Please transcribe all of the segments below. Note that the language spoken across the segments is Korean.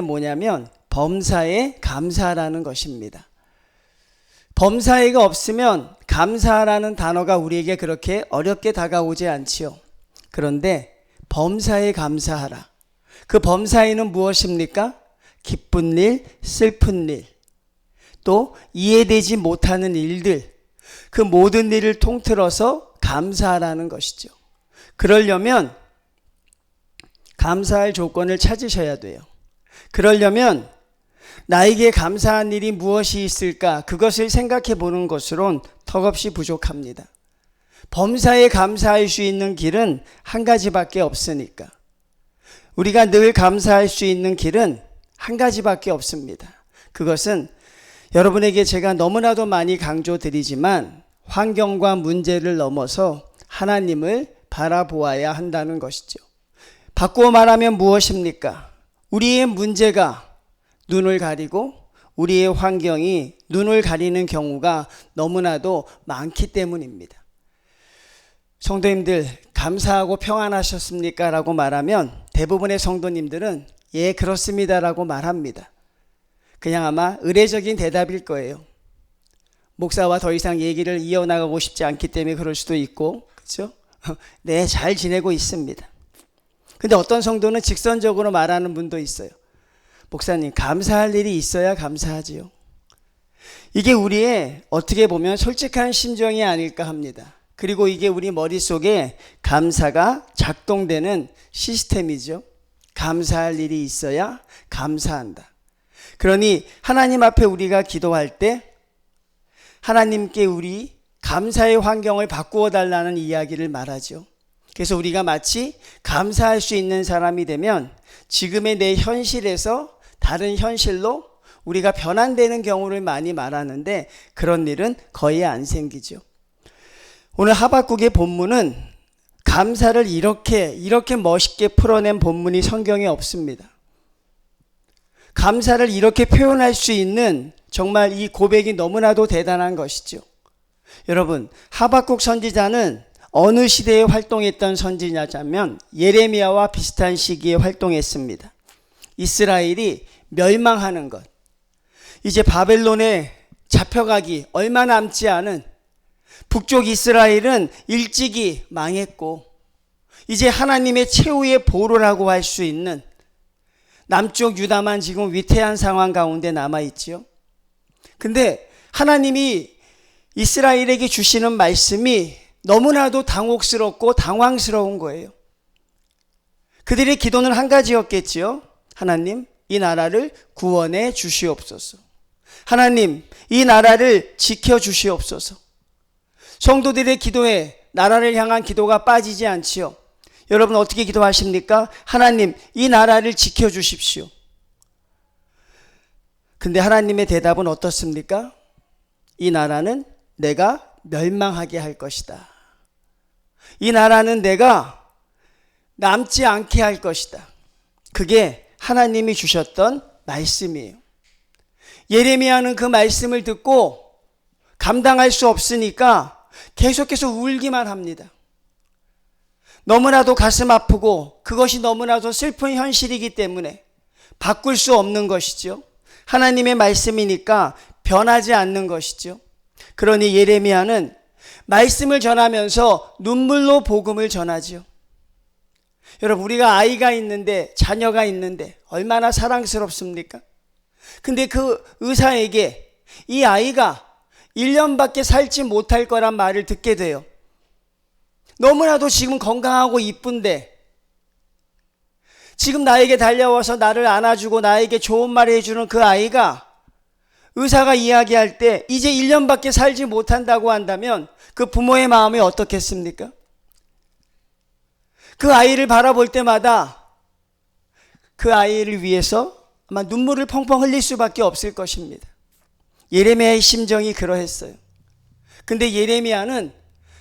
뭐냐면 범사에 감사라는 것입니다. 범사에가 없으면 감사라는 단어가 우리에게 그렇게 어렵게 다가오지 않지요. 그런데 범사에 감사하라. 그 범사에는 무엇입니까? 기쁜 일, 슬픈 일, 또 이해되지 못하는 일들, 그 모든 일을 통틀어서 감사하라는 것이죠. 그러려면 감사할 조건을 찾으셔야 돼요. 그러려면 나에게 감사한 일이 무엇이 있을까? 그것을 생각해 보는 것으론 턱없이 부족합니다. 범사에 감사할 수 있는 길은 한 가지밖에 없으니까. 우리가 늘 감사할 수 있는 길은 한 가지밖에 없습니다. 그것은 여러분에게 제가 너무나도 많이 강조드리지만 환경과 문제를 넘어서 하나님을 바라보아야 한다는 것이죠. 바꾸어 말하면 무엇입니까? 우리의 문제가 눈을 가리고 우리의 환경이 눈을 가리는 경우가 너무나도 많기 때문입니다. 성도님들, 감사하고 평안하셨습니까? 라고 말하면 대부분의 성도님들은 예, 그렇습니다 라고 말합니다. 그냥 아마 의례적인 대답일 거예요. 목사와 더 이상 얘기를 이어나가고 싶지 않기 때문에 그럴 수도 있고, 그렇죠? 네, 잘 지내고 있습니다. 근데 어떤 성도는 직선적으로 말하는 분도 있어요. 목사님, 감사할 일이 있어야 감사하지요. 이게 우리의 어떻게 보면 솔직한 심정이 아닐까 합니다. 그리고 이게 우리 머릿속에 감사가 작동되는 시스템이죠. 감사할 일이 있어야 감사한다. 그러니 하나님 앞에 우리가 기도할 때 하나님께 우리 감사의 환경을 바꾸어 달라는 이야기를 말하죠. 그래서 우리가 마치 감사할 수 있는 사람이 되면 지금의 내 현실에서 다른 현실로 우리가 변환되는 경우를 많이 말하는데 그런 일은 거의 안 생기죠. 오늘 하박국의 본문은 감사를 이렇게 멋있게 풀어낸 본문이 성경에 없습니다. 감사를 이렇게 표현할 수 있는 정말 이 고백이 너무나도 대단한 것이죠. 여러분, 하박국 선지자는 어느 시대에 활동했던 선지자냐면 예레미야와 비슷한 시기에 활동했습니다. 이스라엘이 멸망하는 것, 이제 바벨론에 잡혀가기 얼마 남지 않은 북쪽 이스라엘은 일찍이 망했고 이제 하나님의 최후의 보루라고 할 수 있는 남쪽 유다만 지금 위태한 상황 가운데 남아있지요. 근데 하나님이 이스라엘에게 주시는 말씀이 너무나도 당혹스럽고 당황스러운 거예요. 그들의 기도는 한 가지였겠지요. 하나님, 이 나라를 구원해 주시옵소서. 하나님, 이 나라를 지켜 주시옵소서. 성도들의 기도에 나라를 향한 기도가 빠지지 않지요. 여러분 어떻게 기도하십니까? 하나님, 이 나라를 지켜 주십시오. 근데 하나님의 대답은 어떻습니까? 이 나라는 내가 멸망하게 할 것이다. 이 나라는 내가 남지 않게 할 것이다. 그게 하나님이 주셨던 말씀이에요. 예레미야는 그 말씀을 듣고 감당할 수 없으니까 계속해서 울기만 합니다. 너무나도 가슴 아프고 그것이 너무나도 슬픈 현실이기 때문에 바꿀 수 없는 것이죠. 하나님의 말씀이니까 변하지 않는 것이죠. 그러니 예레미야는 말씀을 전하면서 눈물로 복음을 전하죠. 여러분, 우리가 아이가 있는데, 자녀가 있는데 얼마나 사랑스럽습니까? 근데 그 의사에게 이 아이가 1년밖에 살지 못할 거란 말을 듣게 돼요. 너무나도 지금 건강하고 이쁜데 지금 나에게 달려와서 나를 안아주고 나에게 좋은 말을 해주는 그 아이가 의사가 이야기할 때 이제 1년밖에 살지 못한다고 한다면 그 부모의 마음이 어떻겠습니까? 그 아이를 바라볼 때마다 그 아이를 위해서 아마 눈물을 펑펑 흘릴 수밖에 없을 것입니다. 예레미야의 심정이 그러했어요. 근데 예레미야는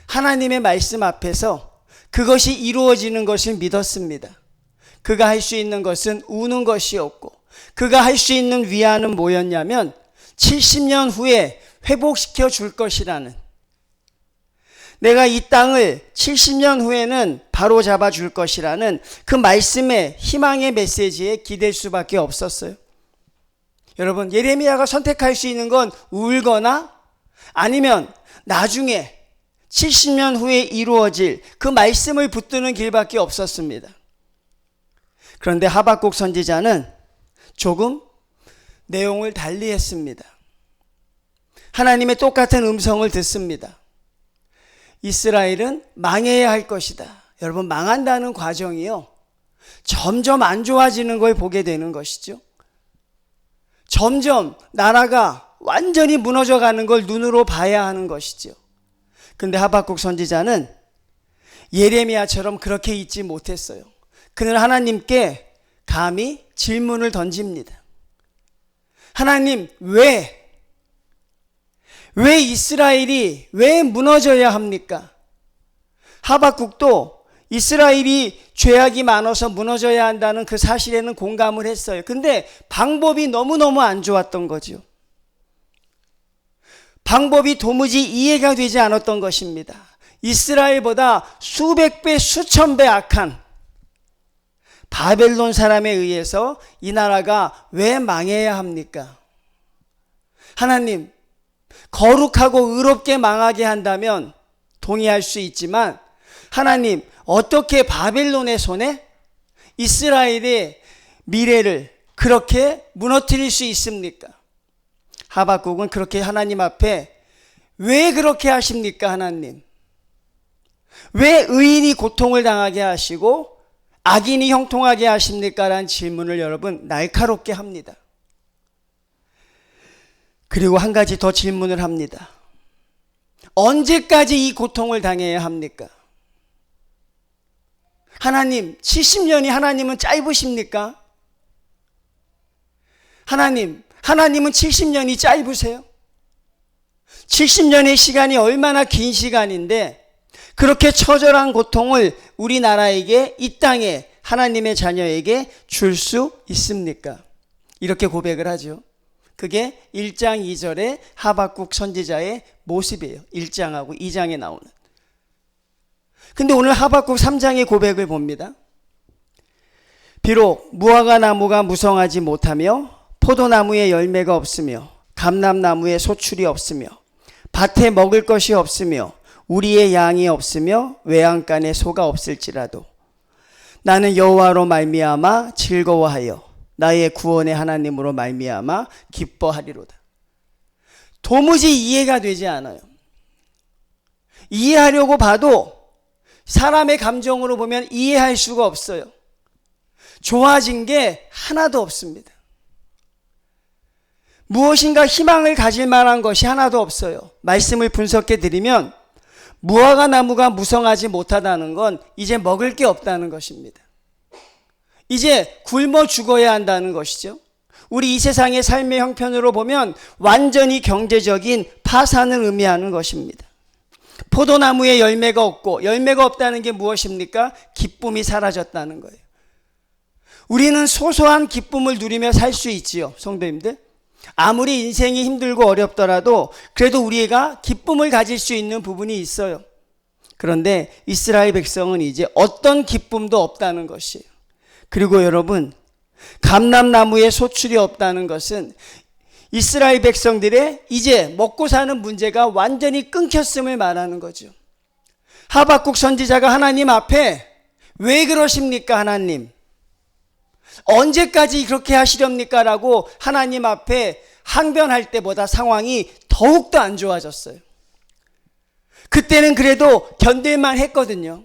하나님의 말씀 앞에서 그것이 이루어지는 것을 믿었습니다. 그가 할 수 있는 것은 우는 것이었고 그가 할 수 있는 위안은 뭐였냐면 70년 후에 회복시켜 줄 것이라는, 내가 이 땅을 70년 후에는 바로 잡아 줄 것이라는 그 말씀의 희망의 메시지에 기댈 수밖에 없었어요. 여러분, 예레미야가 선택할 수 있는 건 울거나 아니면 나중에 70년 후에 이루어질 그 말씀을 붙드는 길밖에 없었습니다. 그런데 하박국 선지자는 조금 내용을 달리 했습니다. 하나님의 똑같은 음성을 듣습니다. 이스라엘은 망해야 할 것이다. 여러분, 망한다는 과정이요, 점점 안 좋아지는 걸 보게 되는 것이죠. 점점 나라가 완전히 무너져가는 걸 눈으로 봐야 하는 것이죠. 근데 하박국 선지자는 예레미야처럼 그렇게 있지 못했어요. 그는 하나님께 감히 질문을 던집니다. 하나님, 왜 이스라엘이 왜 무너져야 합니까? 하박국도 이스라엘이 죄악이 많아서 무너져야 한다는 그 사실에는 공감을 했어요. 근데 방법이 너무너무 안 좋았던 거죠. 방법이 도무지 이해가 되지 않았던 것입니다. 이스라엘보다 수백 배, 수천 배 악한 바벨론 사람에 의해서 이 나라가 왜 망해야 합니까? 하나님, 거룩하고 의롭게 망하게 한다면 동의할 수 있지만, 하나님, 어떻게 바벨론의 손에 이스라엘의 미래를 그렇게 무너뜨릴 수 있습니까? 하박국은 그렇게 하나님 앞에 왜 그렇게 하십니까, 하나님? 왜 의인이 고통을 당하게 하시고 악인이 형통하게 하십니까? 라는 질문을 여러분 날카롭게 합니다. 그리고 한 가지 더 질문을 합니다. 언제까지 이 고통을 당해야 합니까? 하나님, 70년이 하나님은 짧으십니까? 하나님은 70년이 짧으세요? 70년의 시간이 얼마나 긴 시간인데 그렇게 처절한 고통을 우리나라에게, 이 땅에 하나님의 자녀에게 줄 수 있습니까? 이렇게 고백을 하죠. 그게 1장 2절의 하박국 선지자의 모습이에요. 1장하고 2장에 나오는. 근데 오늘 하박국 3장의 고백을 봅니다. 비록 무화과 나무가 무성하지 못하며 포도나무에 열매가 없으며 감람나무에 소출이 없으며 밭에 먹을 것이 없으며 우리의 양이 없으며 외양간에 소가 없을지라도 나는 여호와로 말미암아 즐거워하여 나의 구원의 하나님으로 말미암아 기뻐하리로다. 도무지 이해가 되지 않아요. 이해하려고 봐도 사람의 감정으로 보면 이해할 수가 없어요. 좋아진 게 하나도 없습니다. 무엇인가 희망을 가질 만한 것이 하나도 없어요. 말씀을 분석해 드리면 무화과 나무가 무성하지 못하다는 건 이제 먹을 게 없다는 것입니다. 이제 굶어 죽어야 한다는 것이죠. 우리 이 세상의 삶의 형편으로 보면 완전히 경제적인 파산을 의미하는 것입니다. 포도나무에 열매가 없고, 열매가 없다는 게 무엇입니까? 기쁨이 사라졌다는 거예요. 우리는 소소한 기쁨을 누리며 살 수 있지요, 성도님들. 아무리 인생이 힘들고 어렵더라도 그래도 우리가 기쁨을 가질 수 있는 부분이 있어요. 그런데 이스라엘 백성은 이제 어떤 기쁨도 없다는 것이에요. 그리고 여러분, 감람나무에 소출이 없다는 것은 이스라엘 백성들의 이제 먹고 사는 문제가 완전히 끊겼음을 말하는 거죠. 하박국 선지자가 하나님 앞에 왜 그러십니까, 하나님? 언제까지 그렇게 하시렵니까? 라고 하나님 앞에 항변할 때보다 상황이 더욱더 안 좋아졌어요. 그때는 그래도 견딜만 했거든요.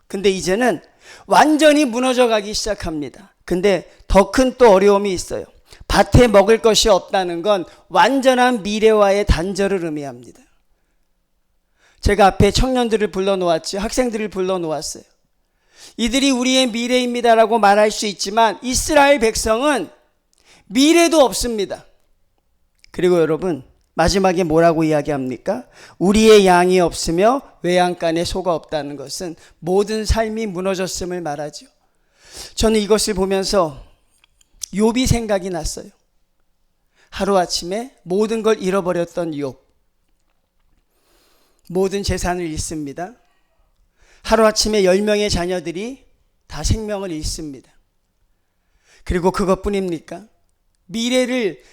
근데 이제는 완전히 무너져 가기 시작합니다. 근데 더 큰 또 어려움이 있어요. 밭에 먹을 것이 없다는 건 완전한 미래와의 단절을 의미합니다. 제가 앞에 청년들을 불러놓았죠. 학생들을 불러놓았어요. 이들이 우리의 미래입니다라고 말할 수 있지만 이스라엘 백성은 미래도 없습니다. 그리고 여러분, 마지막에 뭐라고 이야기합니까? 우리의 양이 없으며 외양간에 소가 없다는 것은 모든 삶이 무너졌음을 말하죠. 저는 이것을 보면서 욥이 생각이 났어요. 하루아침에 모든 걸 잃어버렸던 욥. 모든 재산을 잃습니다. 하루아침에 10명의 자녀들이 다 생명을 잃습니다. 그리고 그것뿐입니까? 미래를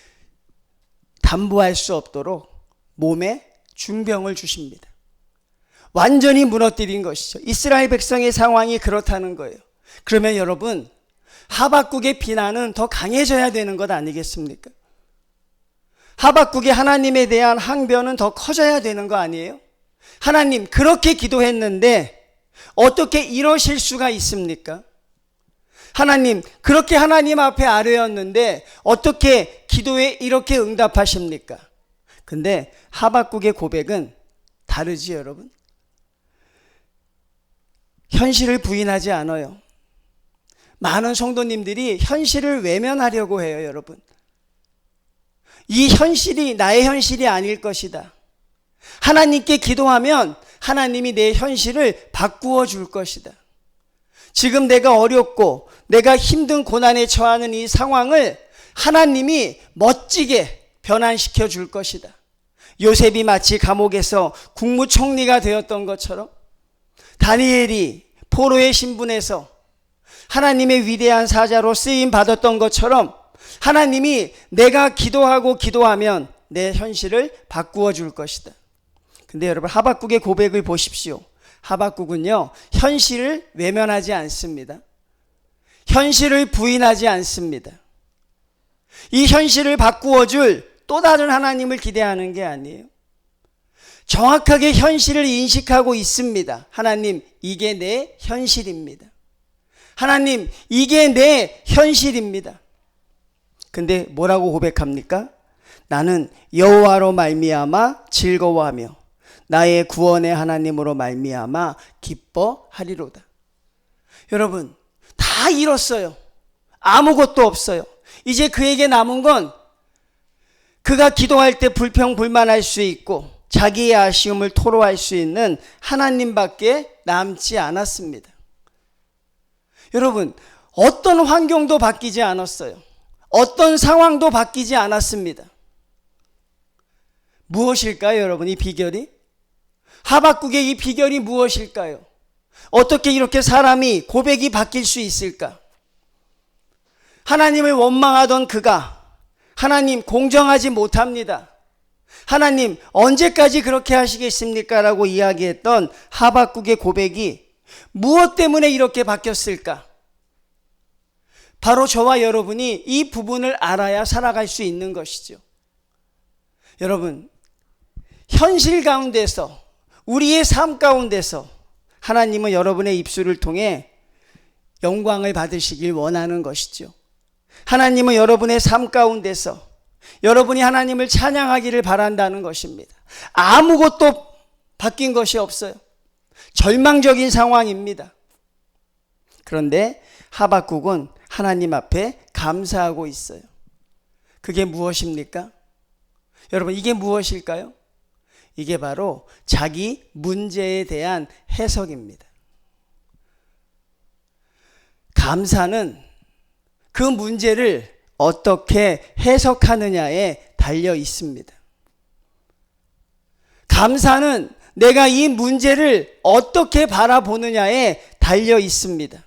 담보할 수 없도록 몸에 중병을 주십니다. 완전히 무너뜨린 것이죠. 이스라엘 백성의 상황이 그렇다는 거예요. 그러면 여러분, 하박국의 비난은 더 강해져야 되는 것 아니겠습니까? 하박국의 하나님에 대한 항변은 더 커져야 되는 거 아니에요? 하나님, 그렇게 기도했는데 어떻게 이러실 수가 있습니까? 하나님, 그렇게 하나님 앞에 아뢰었는데 어떻게 기도에 이렇게 응답하십니까? 근데 하박국의 고백은 다르지, 여러분. 현실을 부인하지 않아요. 많은 성도님들이 현실을 외면하려고 해요, 여러분. 이 현실이 나의 현실이 아닐 것이다. 하나님께 기도하면 하나님이 내 현실을 바꾸어 줄 것이다. 지금 내가 어렵고 내가 힘든 고난에 처하는 이 상황을 하나님이 멋지게 변환시켜 줄 것이다. 요셉이 마치 감옥에서 국무총리가 되었던 것처럼, 다니엘이 포로의 신분에서 하나님의 위대한 사자로 쓰임 받았던 것처럼, 하나님이 내가 기도하고 기도하면 내 현실을 바꾸어 줄 것이다. 근데 여러분, 하박국의 고백을 보십시오. 하박국은요, 현실을 외면하지 않습니다. 현실을 부인하지 않습니다. 이 현실을 바꾸어 줄 또 다른 하나님을 기대하는 게 아니에요. 정확하게 현실을 인식하고 있습니다. 하나님, 이게 내 현실입니다. 하나님, 이게 내 현실입니다. 근데 뭐라고 고백합니까? 나는 여호와로 말미암아 즐거워하며 나의 구원의 하나님으로 말미암아 기뻐하리로다. 여러분, 다 잃었어요. 아무것도 없어요. 이제 그에게 남은 건 그가 기도할 때 불평불만할 수 있고 자기의 아쉬움을 토로할 수 있는 하나님밖에 남지 않았습니다. 여러분, 어떤 환경도 바뀌지 않았어요. 어떤 상황도 바뀌지 않았습니다. 무엇일까요, 여러분? 이 비결이? 하박국의 이 비결이 무엇일까요? 어떻게 이렇게 사람이 고백이 바뀔 수 있을까? 하나님을 원망하던 그가 하나님, 공정하지 못합니다. 하나님, 언제까지 그렇게 하시겠습니까? 라고 이야기했던 하박국의 고백이 무엇 때문에 이렇게 바뀌었을까? 바로 저와 여러분이 이 부분을 알아야 살아갈 수 있는 것이죠. 여러분, 현실 가운데서, 우리의 삶 가운데서 하나님은 여러분의 입술을 통해 영광을 받으시길 원하는 것이죠. 하나님은 여러분의 삶 가운데서 여러분이 하나님을 찬양하기를 바란다는 것입니다. 아무것도 바뀐 것이 없어요. 절망적인 상황입니다. 그런데 하박국은 하나님 앞에 감사하고 있어요. 그게 무엇입니까? 여러분, 이게 무엇일까요? 이게 바로 자기 문제에 대한 해석입니다. 감사는 그 문제를 어떻게 해석하느냐에 달려 있습니다. 감사는 내가 이 문제를 어떻게 바라보느냐에 달려 있습니다.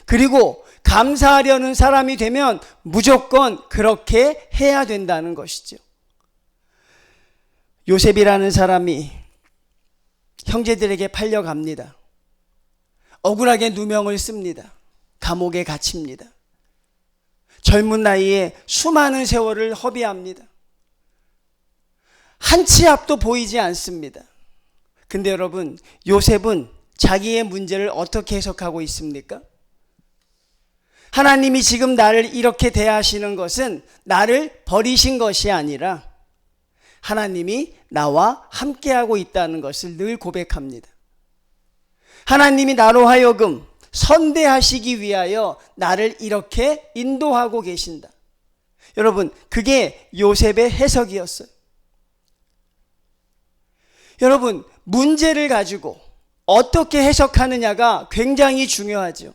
그리고 감사하려는 사람이 되면 무조건 그렇게 해야 된다는 것이죠. 요셉이라는 사람이 형제들에게 팔려갑니다. 억울하게 누명을 씁니다. 감옥에 갇힙니다. 젊은 나이에 수많은 세월을 허비합니다. 한 치 앞도 보이지 않습니다. 근데 여러분, 요셉은 자기의 문제를 어떻게 해석하고 있습니까? 하나님이 지금 나를 이렇게 대하시는 것은 나를 버리신 것이 아니라 하나님이 나와 함께하고 있다는 것을 늘 고백합니다. 하나님이 나로 하여금 선대하시기 위하여 나를 이렇게 인도하고 계신다. 여러분, 그게 요셉의 해석이었어요. 여러분, 문제를 가지고 어떻게 해석하느냐가 굉장히 중요하죠.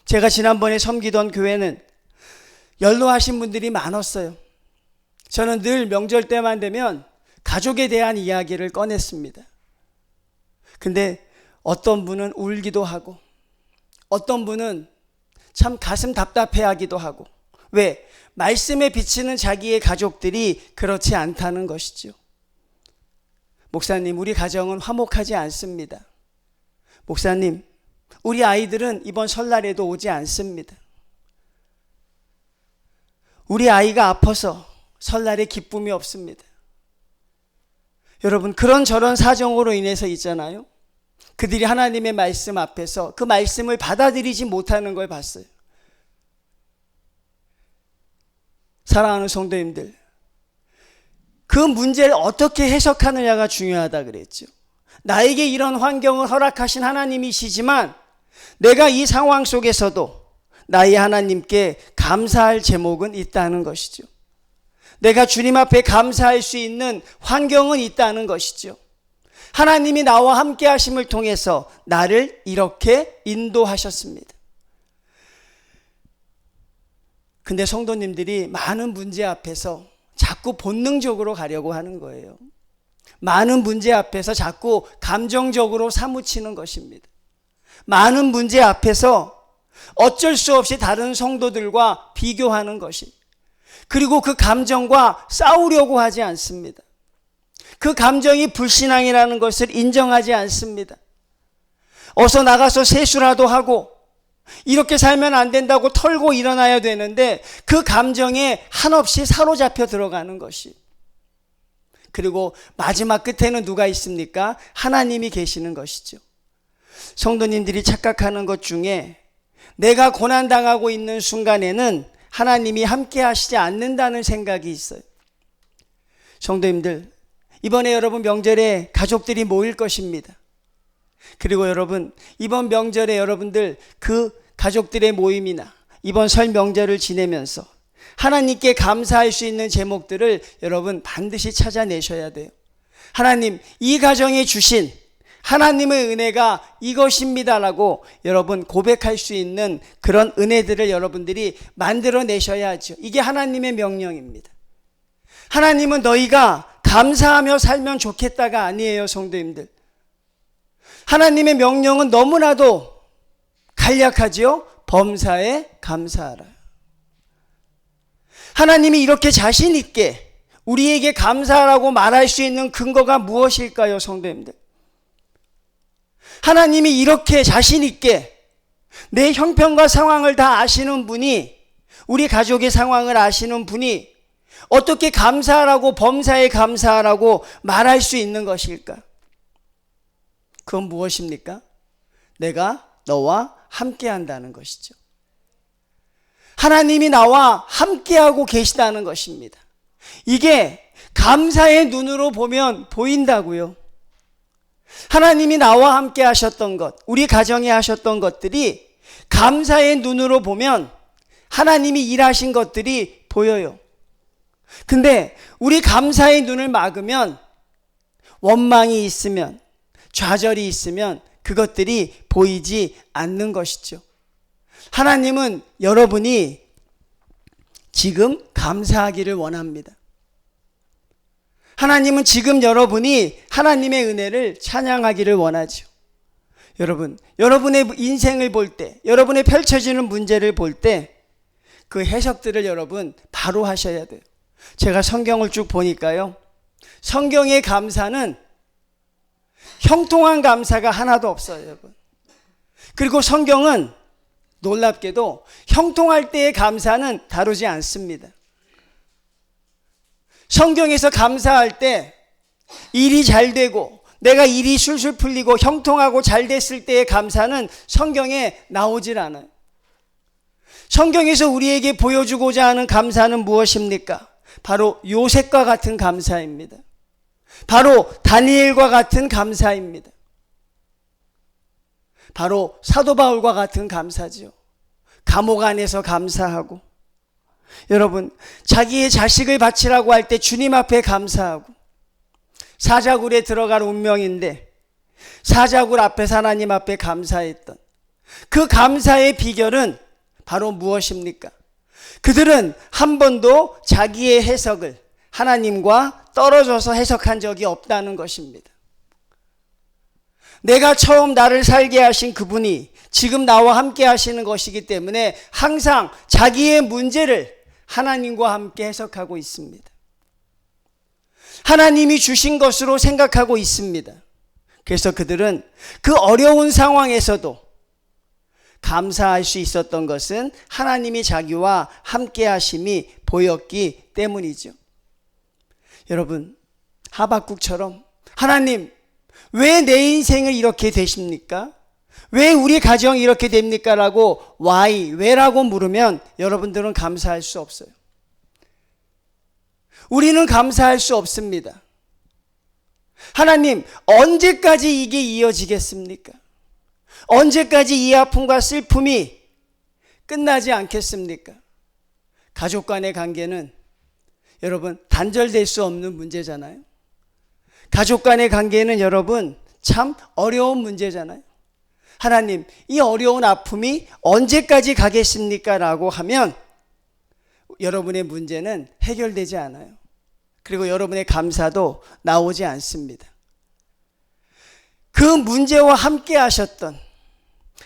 제가 지난번에 섬기던 교회는 연로하신 분들이 많았어요. 저는 늘 명절 때만 되면 가족에 대한 이야기를 꺼냈습니다. 근데 어떤 분은 울기도 하고 어떤 분은 참 가슴 답답해하기도 하고, 왜? 말씀에 비치는 자기의 가족들이 그렇지 않다는 것이죠. 목사님, 우리 가정은 화목하지 않습니다. 목사님, 우리 아이들은 이번 설날에도 오지 않습니다. 우리 아이가 아파서 설날에 기쁨이 없습니다. 여러분, 그런저런 사정으로 인해서 있잖아요. 그들이 하나님의 말씀 앞에서 그 말씀을 받아들이지 못하는 걸 봤어요. 사랑하는 성도님들, 그 문제를 어떻게 해석하느냐가 중요하다 그랬죠. 나에게 이런 환경을 허락하신 하나님이시지만 내가 이 상황 속에서도 나의 하나님께 감사할 제목은 있다는 것이죠. 내가 주님 앞에 감사할 수 있는 환경은 있다는 것이죠. 하나님이 나와 함께 하심을 통해서 나를 이렇게 인도하셨습니다. 근데 성도님들이 많은 문제 앞에서 자꾸 본능적으로 가려고 하는 거예요. 많은 문제 앞에서 자꾸 감정적으로 사무치는 것입니다. 많은 문제 앞에서 어쩔 수 없이 다른 성도들과 비교하는 것이, 그리고 그 감정과 싸우려고 하지 않습니다. 그 감정이 불신앙이라는 것을 인정하지 않습니다. 어서 나가서 세수라도 하고 이렇게 살면 안 된다고 털고 일어나야 되는데 그 감정에 한없이 사로잡혀 들어가는 것이, 그리고 마지막 끝에는 누가 있습니까? 하나님이 계시는 것이죠. 성도님들이 착각하는 것 중에 내가 고난당하고 있는 순간에는 하나님이 함께 하시지 않는다는 생각이 있어요. 성도님들, 이번에 여러분 명절에 가족들이 모일 것입니다. 그리고 여러분, 이번 명절에 여러분들 그 가족들의 모임이나 이번 설 명절을 지내면서 하나님께 감사할 수 있는 제목들을 여러분 반드시 찾아내셔야 돼요. 하나님, 이 가정에 주신 하나님의 은혜가 이것입니다라고 여러분 고백할 수 있는 그런 은혜들을 여러분들이 만들어내셔야죠. 이게 하나님의 명령입니다. 하나님은 너희가 감사하며 살면 좋겠다가 아니에요, 성도님들. 하나님의 명령은 너무나도 간략하지요. 범사에 감사하라. 하나님이 이렇게 자신 있게 우리에게 감사하라고 말할 수 있는 근거가 무엇일까요, 성도님들? 하나님이 이렇게 자신 있게 내 형편과 상황을 다 아시는 분이, 우리 가족의 상황을 아시는 분이 어떻게 감사하라고, 범사에 감사하라고 말할 수 있는 것일까? 그건 무엇입니까? 내가 너와 함께 한다는 것이죠. 하나님이 나와 함께하고 계시다는 것입니다. 이게 감사의 눈으로 보면 보인다고요. 하나님이 나와 함께 하셨던 것, 우리 가정에 하셨던 것들이 감사의 눈으로 보면 하나님이 일하신 것들이 보여요. 근데 우리 감사의 눈을 막으면, 원망이 있으면, 좌절이 있으면 그것들이 보이지 않는 것이죠. 하나님은 여러분이 지금 감사하기를 원합니다. 하나님은 지금 여러분이 하나님의 은혜를 찬양하기를 원하죠. 여러분, 여러분의 인생을 볼 때, 여러분의 펼쳐지는 문제를 볼 때 그 해석들을 여러분 바로 하셔야 돼요. 제가 성경을 쭉 보니까요, 성경의 감사는 형통한 감사가 하나도 없어요, 여러분. 그리고 성경은 놀랍게도 형통할 때의 감사는 다루지 않습니다. 성경에서 감사할 때 일이 잘 되고 내가 일이 술술 풀리고 형통하고 잘 됐을 때의 감사는 성경에 나오질 않아요. 성경에서 우리에게 보여주고자 하는 감사는 무엇입니까? 바로 요셉과 같은 감사입니다. 바로 다니엘과 같은 감사입니다. 바로 사도 바울과 같은 감사죠. 감옥 안에서 감사하고, 여러분, 자기의 자식을 바치라고 할 때 주님 앞에 감사하고, 사자굴에 들어갈 운명인데 사자굴 앞에서 하나님 앞에 감사했던 그 감사의 비결은 바로 무엇입니까? 그들은 한 번도 자기의 해석을 하나님과 떨어져서 해석한 적이 없다는 것입니다. 내가 처음 나를 살게 하신 그분이 지금 나와 함께 하시는 것이기 때문에 항상 자기의 문제를 하나님과 함께 해석하고 있습니다. 하나님이 주신 것으로 생각하고 있습니다. 그래서 그들은 그 어려운 상황에서도 감사할 수 있었던 것은 하나님이 자기와 함께 하심이 보였기 때문이죠. 여러분, 하박국처럼 하나님, 왜 내 인생을 이렇게 되십니까? 왜 우리 가정이 이렇게 됩니까? 라고 왜라고 물으면 여러분들은 감사할 수 없어요. 우리는 감사할 수 없습니다. 하나님, 언제까지 이게 이어지겠습니까? 언제까지 이 아픔과 슬픔이 끝나지 않겠습니까? 가족 간의 관계는 여러분 단절될 수 없는 문제잖아요. 가족 간의 관계는 여러분 참 어려운 문제잖아요. 하나님, 이 어려운 아픔이 언제까지 가겠습니까? 라고 하면 여러분의 문제는 해결되지 않아요. 그리고 여러분의 감사도 나오지 않습니다. 그 문제와 함께 하셨던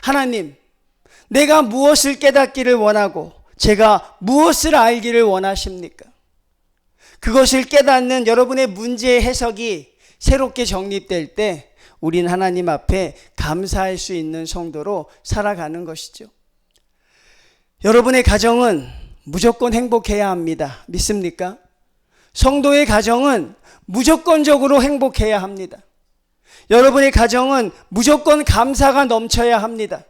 하나님, 내가 무엇을 깨닫기를 원하고 제가 무엇을 알기를 원하십니까? 그것을 깨닫는 여러분의 문제의 해석이 새롭게 정립될 때 우린 하나님 앞에 감사할 수 있는 성도로 살아가는 것이죠. 여러분의 가정은 무조건 행복해야 합니다. 믿습니까? 성도의 가정은 무조건적으로 행복해야 합니다. 여러분의 가정은 무조건 감사가 넘쳐야 합니다.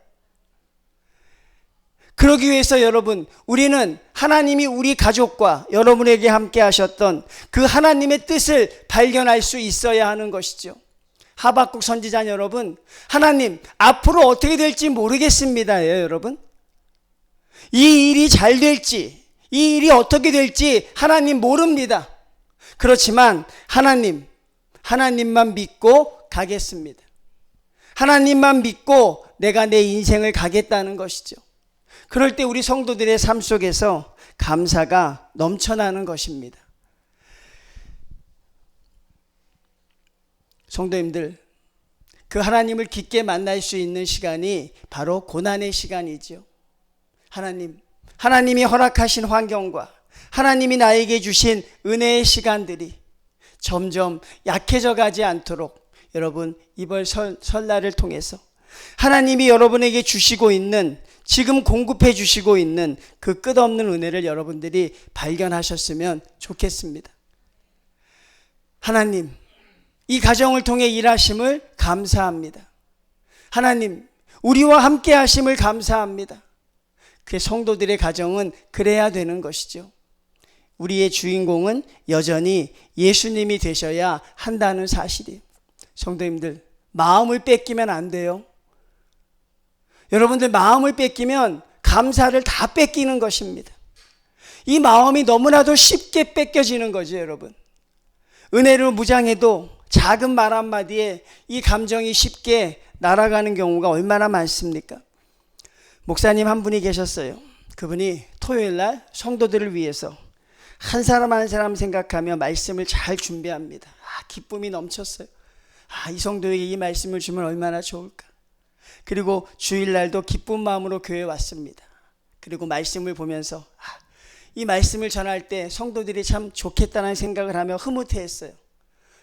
그러기 위해서 여러분, 우리는 하나님이 우리 가족과 여러분에게 함께 하셨던 그 하나님의 뜻을 발견할 수 있어야 하는 것이죠. 하박국 선지자 여러분, 하나님, 앞으로 어떻게 될지 모르겠습니다. 여러분, 이 일이 잘 될지, 이 일이 어떻게 될지 하나님 모릅니다. 그렇지만 하나님만 믿고 가겠습니다. 하나님만 믿고 내가 내 인생을 가겠다는 것이죠. 그럴 때 우리 성도들의 삶 속에서 감사가 넘쳐나는 것입니다. 성도님들, 그 하나님을 깊게 만날 수 있는 시간이 바로 고난의 시간이죠. 하나님이 허락하신 환경과 하나님이 나에게 주신 은혜의 시간들이 점점 약해져 가지 않도록 여러분, 이번 설날을 통해서 하나님이 여러분에게 주시고 있는, 지금 공급해 주시고 있는 그 끝없는 은혜를 여러분들이 발견하셨으면 좋겠습니다. 하나님, 이 가정을 통해 일하심을 감사합니다. 하나님, 우리와 함께 하심을 감사합니다. 그 성도들의 가정은 그래야 되는 것이죠. 우리의 주인공은 여전히 예수님이 되셔야 한다는 사실이에요. 성도님들, 마음을 뺏기면 안 돼요. 여러분들, 마음을 뺏기면 감사를 다 뺏기는 것입니다. 이 마음이 너무나도 쉽게 뺏겨지는 거죠, 여러분. 은혜로 무장해도 작은 말 한마디에 이 감정이 쉽게 날아가는 경우가 얼마나 많습니까? 목사님 한 분이 계셨어요. 그분이 토요일날 성도들을 위해서 한 사람 한 사람 생각하며 말씀을 잘 준비합니다. 기쁨이 넘쳤어요. 이 성도에게 이 말씀을 주면 얼마나 좋을까. 그리고 주일날도 기쁜 마음으로 교회에 왔습니다. 그리고 말씀을 보면서 이 말씀을 전할 때 성도들이 참 좋겠다는 생각을 하며 흐뭇해했어요.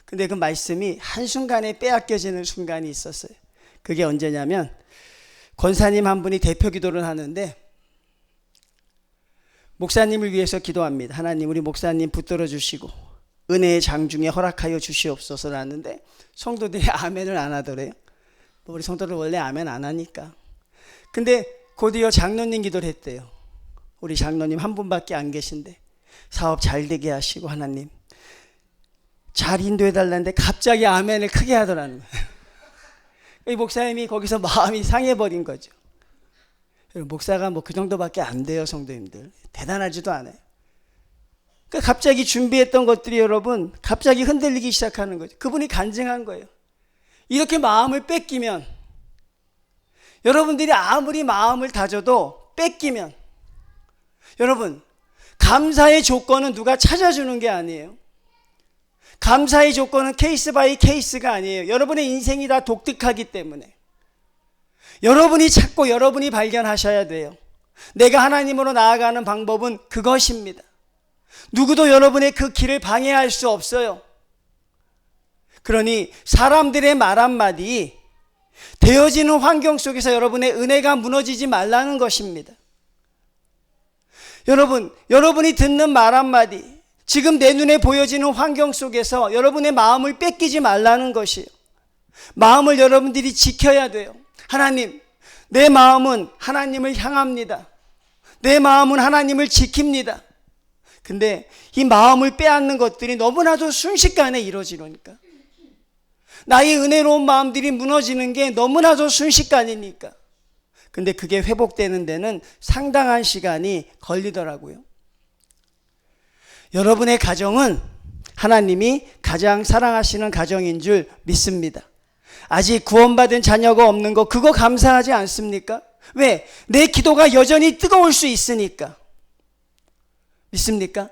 근데 그 말씀이 한순간에 빼앗겨지는 순간이 있었어요. 그게 언제냐면, 권사님 한 분이 대표 기도를 하는데 목사님을 위해서 기도합니다. 하나님, 우리 목사님 붙들어 주시고 은혜의 장중에 허락하여 주시옵소서라는데 성도들이 아멘을 안 하더래요. 우리 성도들 원래 아멘 안 하니까. 근데 곧이어 장로님 기도를 했대요. 우리 장로님 한 분밖에 안 계신데 사업 잘 되게 하시고 하나님 잘 인도해 달라는데 갑자기 아멘을 크게 하더라는 거예요. 이 목사님이 거기서 마음이 상해버린 거죠. 목사가 그 정도밖에 안 돼요, 성도님들. 대단하지도 않아요. 그러니까 갑자기 준비했던 것들이 여러분 갑자기 흔들리기 시작하는 거죠. 그분이 간증한 거예요. 이렇게 마음을 뺏기면, 여러분들이 아무리 마음을 다져도 뺏기면, 여러분 감사의 조건은 누가 찾아주는 게 아니에요. 감사의 조건은 케이스 바이 케이스가 아니에요. 여러분의 인생이 다 독특하기 때문에 여러분이 찾고 여러분이 발견하셔야 돼요. 내가 하나님으로 나아가는 방법은 그것입니다. 누구도 여러분의 그 길을 방해할 수 없어요. 그러니 사람들의 말 한마디, 되어지는 환경 속에서 여러분의 은혜가 무너지지 말라는 것입니다. 여러분이 듣는 말 한마디, 지금 내 눈에 보여지는 환경 속에서 여러분의 마음을 뺏기지 말라는 것이에요. 마음을 여러분들이 지켜야 돼요. 하나님, 내 마음은 하나님을 향합니다. 내 마음은 하나님을 지킵니다. 근데 이 마음을 빼앗는 것들이 너무나도 순식간에 이루어지니까, 나의 은혜로운 마음들이 무너지는 게 너무나도 순식간이니까, 근데 그게 회복되는 데는 상당한 시간이 걸리더라고요. 여러분의 가정은 하나님이 가장 사랑하시는 가정인 줄 믿습니다. 아직 구원받은 자녀가 없는 거, 그거 감사하지 않습니까? 왜? 내 기도가 여전히 뜨거울 수 있으니까. 믿습니까?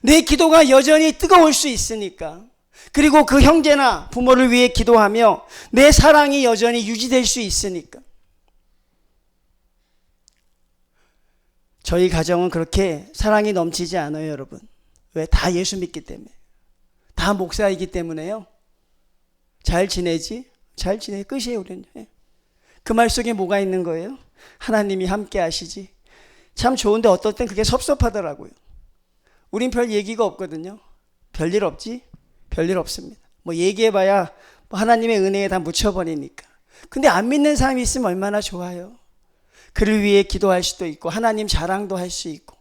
내 기도가 여전히 뜨거울 수 있으니까. 그리고 그 형제나 부모를 위해 기도하며 내 사랑이 여전히 유지될 수 있으니까. 저희 가정은 그렇게 사랑이 넘치지 않아요, 여러분. 왜? 다 예수 믿기 때문에. 다 목사이기 때문에요. 잘 지내지? 잘 지내. 끝이에요, 우리는. 그 말 속에 뭐가 있는 거예요? 하나님이 함께 하시지. 참 좋은데 어떨 땐 그게 섭섭하더라고요. 우린 별 얘기가 없거든요. 별일 없지? 별일 없습니다. 뭐 얘기해봐야 뭐 하나님의 은혜에 다 묻혀버리니까. 근데 안 믿는 사람이 있으면 얼마나 좋아요. 그를 위해 기도할 수도 있고 하나님 자랑도 할 수 있고.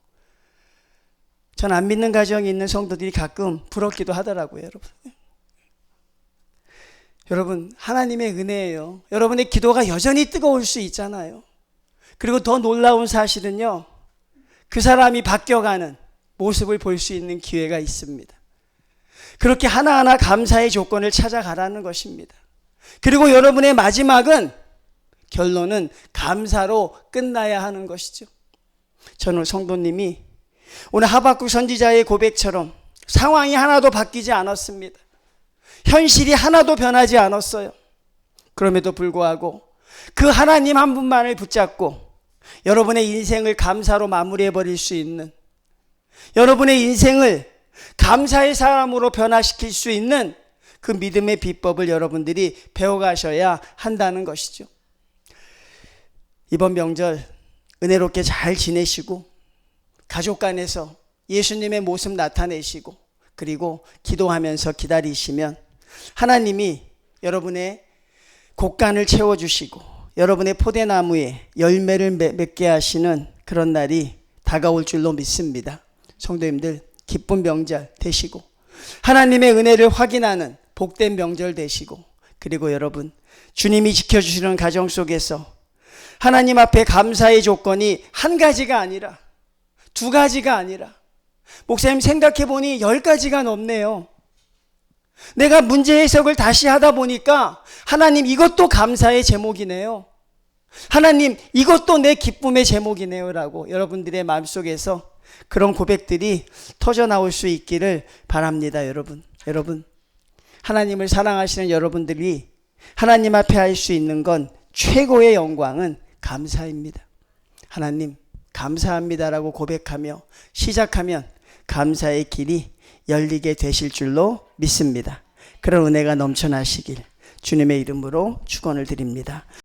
전 안 믿는 가정이 있는 성도들이 가끔 부럽기도 하더라고요, 여러분. 여러분, 하나님의 은혜예요. 여러분의 기도가 여전히 뜨거울 수 있잖아요. 그리고 더 놀라운 사실은요, 그 사람이 바뀌어가는 모습을 볼 수 있는 기회가 있습니다. 그렇게 하나하나 감사의 조건을 찾아가라는 것입니다. 그리고 여러분의 마지막은, 결론은 감사로 끝나야 하는 것이죠. 저는 성도님이 오늘 하박국 선지자의 고백처럼 상황이 하나도 바뀌지 않았습니다. 현실이 하나도 변하지 않았어요. 그럼에도 불구하고 그 하나님 한 분만을 붙잡고 여러분의 인생을 감사로 마무리해버릴 수 있는, 여러분의 인생을 감사의 사람으로 변화시킬 수 있는 그 믿음의 비법을 여러분들이 배워가셔야 한다는 것이죠. 이번 명절 은혜롭게 잘 지내시고 가족 간에서 예수님의 모습 나타내시고 그리고 기도하면서 기다리시면 하나님이 여러분의 곡간을 채워주시고 여러분의 포대나무에 열매를 맺게 하시는 그런 날이 다가올 줄로 믿습니다. 성도님들, 기쁜 명절 되시고 하나님의 은혜를 확인하는 복된 명절 되시고, 그리고 여러분, 주님이 지켜주시는 가정 속에서 하나님 앞에 감사의 조건이 한 가지가 아니라 두 가지가 아니라, 목사님 생각해보니 10가지가 넘네요. 내가 문제 해석을 다시 하다 보니까 하나님 이것도 감사의 제목이네요. 하나님 이것도 내 기쁨의 제목이네요 라고 여러분들의 마음속에서 그런 고백들이 터져나올 수 있기를 바랍니다. 여러분, 하나님을 사랑하시는 여러분들이 하나님 앞에 할 수 있는 건 최고의 영광은 감사입니다. 하나님 감사합니다라고 고백하며 시작하면 감사의 길이 열리게 되실 줄로 믿습니다. 그런 은혜가 넘쳐나시길 주님의 이름으로 축원을 드립니다.